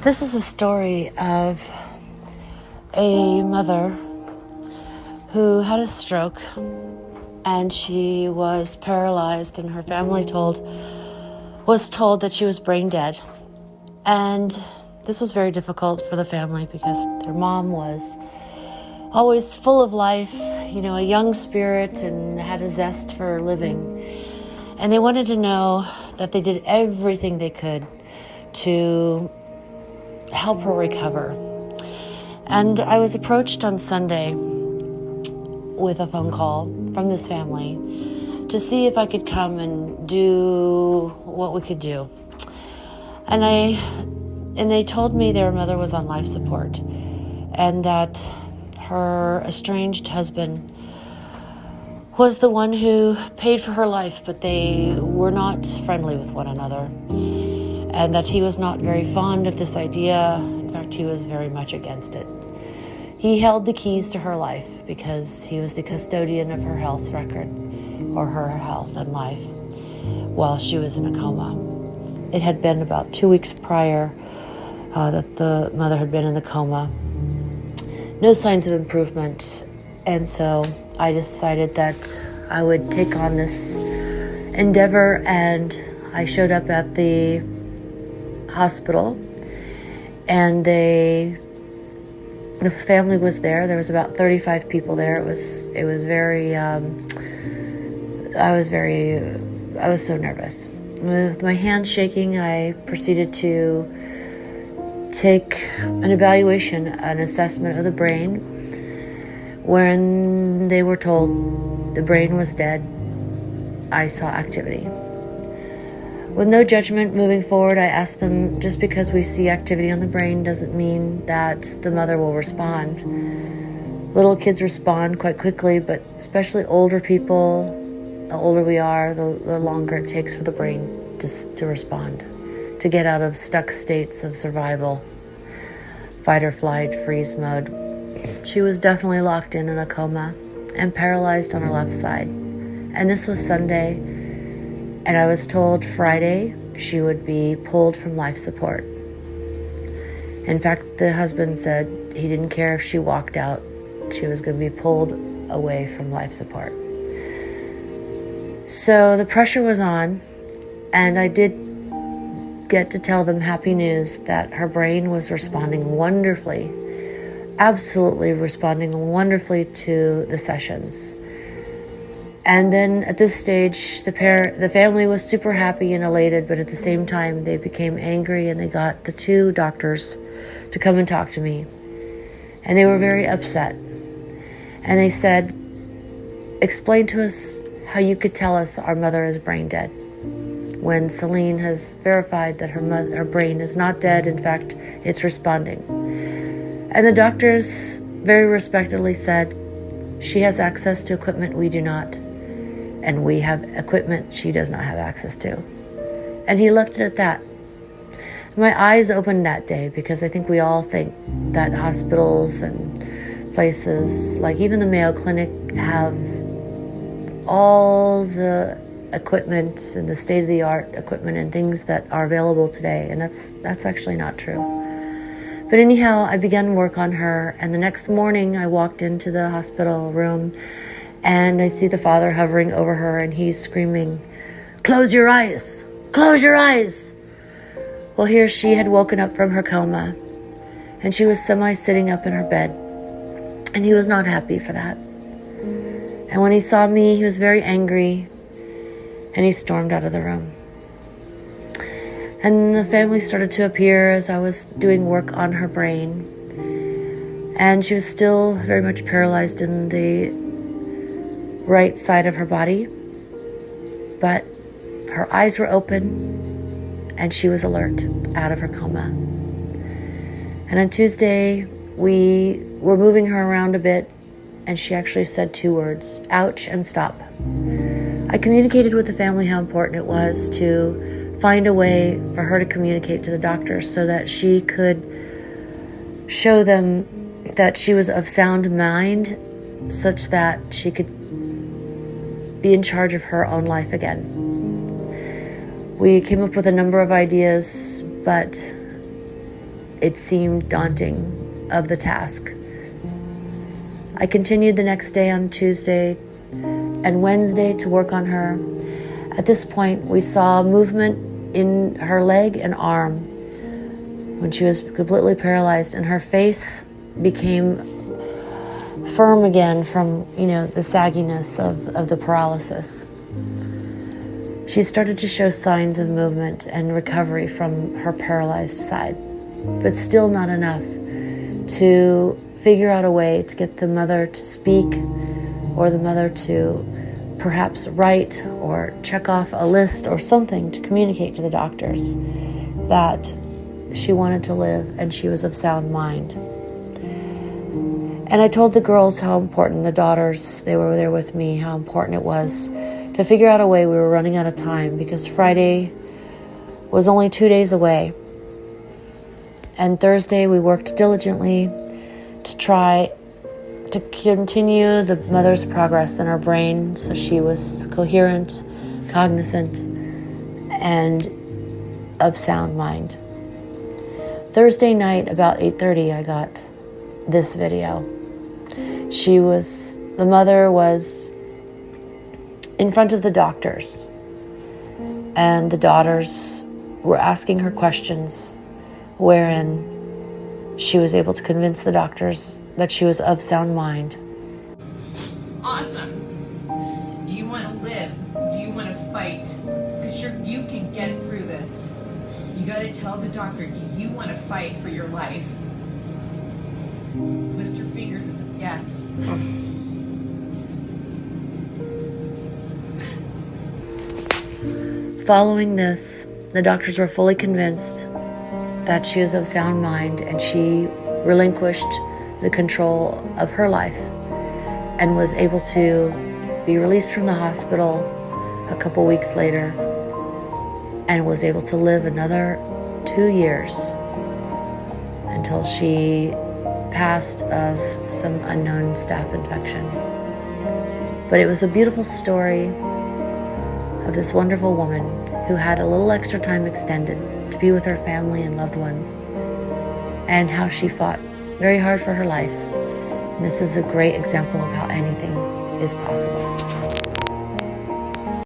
This is a story of a mother who had a stroke and she was paralyzed, and her family was told that she was brain dead. And this was very difficult for the family because their mom was always full of life, a young spirit, and had a zest for living. And they wanted to know that they did everything they could to help her recover. And I was approached on Sunday with a phone call from this family to see if I could come and do what we could do. And they told me their mother was on life support and that her estranged husband was the one who paid for her life, but they were not friendly with one another, and that he was not very fond of this idea. In fact, he was very much against it. He held the keys to her life because he was the custodian of her health record, or her health and life, while she was in a coma. It had been about 2 weeks prior that the mother had been in the coma. No signs of improvement. And so I decided that I would take on this endeavor, and I showed up at the hospital, and the family was there. There was about 35 people there. It was very, I was so nervous. With my hands shaking, I proceeded to take an evaluation, an assessment of the brain. When they were told the brain was dead, I saw activity. With no judgment moving forward, I asked them, just because we see activity on the brain doesn't mean that the mother will respond. Little kids respond quite quickly, but especially older people, the older we are, the longer it takes for the brain to respond, to get out of stuck states of survival, fight or flight, freeze mode. She was definitely locked in a coma and paralyzed on her left side. And this was Sunday, and I was told Friday she would be pulled from life support. In fact, the husband said he didn't care if she walked out. She was going to be pulled away from life support. So the pressure was on, and I did get to tell them happy news that her brain was responding wonderfully, absolutely responding wonderfully to the sessions. And then at this stage, the family was super happy and elated, but at the same time, they became angry, and they got the two doctors to come and talk to me. And they were very upset. And they said, "Explain to us how you could tell us our mother is brain dead, when Selene has verified that her brain is not dead. In fact, it's responding." And the doctors very respectfully said, "She has access to equipment we do not, and we have equipment she does not have access to." And he left it at that. My eyes opened that day, because I think we all think that hospitals and places, like even the Mayo Clinic, have all the equipment and the state-of-the-art equipment and things that are available today, and that's actually not true. But anyhow, I began work on her, and the next morning I walked into the hospital room, and I see the father hovering over her, and he's screaming, "Close your eyes! Close your eyes!" Well, here she had woken up from her coma, and she was sitting up in her bed, and he was not happy for that. And when he saw me, he was very angry, and he stormed out of the room. And the family started to appear as I was doing work on her brain. And she was still very much paralyzed in the right side of her body. But her eyes were open, and she was alert, out of her coma. And on Tuesday, we were moving her around a bit, and she actually said 2 words, "Ouch," and "Stop." I communicated with the family how important it was to find a way for her to communicate to the doctors so that she could show them that she was of sound mind, such that she could be in charge of her own life again. We came up with a number of ideas, but it seemed daunting of the task. I continued the next day on Tuesday and Wednesday to work on her. At this point, we saw movement in her leg and arm when she was completely paralyzed, and her face became firm again from, the sagginess of the paralysis. She started to show signs of movement and recovery from her paralyzed side, but still not enough to figure out a way to get the mother to speak, or the mother to perhaps write or check off a list or something to communicate to the doctors that she wanted to live and she was of sound mind. And I told the girls how important, the daughters, they were there with me, how important it was to figure out a way. We were running out of time because Friday was only 2 days away. And Thursday we worked diligently to try to continue the mother's progress in her brain so she was coherent, cognizant, and of sound mind. Thursday night about 8:30 I got this video. The mother was in front of the doctors, and the daughters were asking her questions, wherein she was able to convince the doctors that she was of sound mind. Awesome. Do you want to live? Do you want to fight? Because you can get through this. You got to tell the doctor, do you want to fight for your life? Lift your fingers if it's yes. Following this, the doctors were fully convinced that she was of sound mind, and she relinquished the control of her life and was able to be released from the hospital a couple weeks later and was able to live another 2 years until she passed of some unknown staph infection. But it was a beautiful story of this wonderful woman who had a little extra time extended to be with her family and loved ones, and how she fought very hard for her life. And this is a great example of how anything is possible.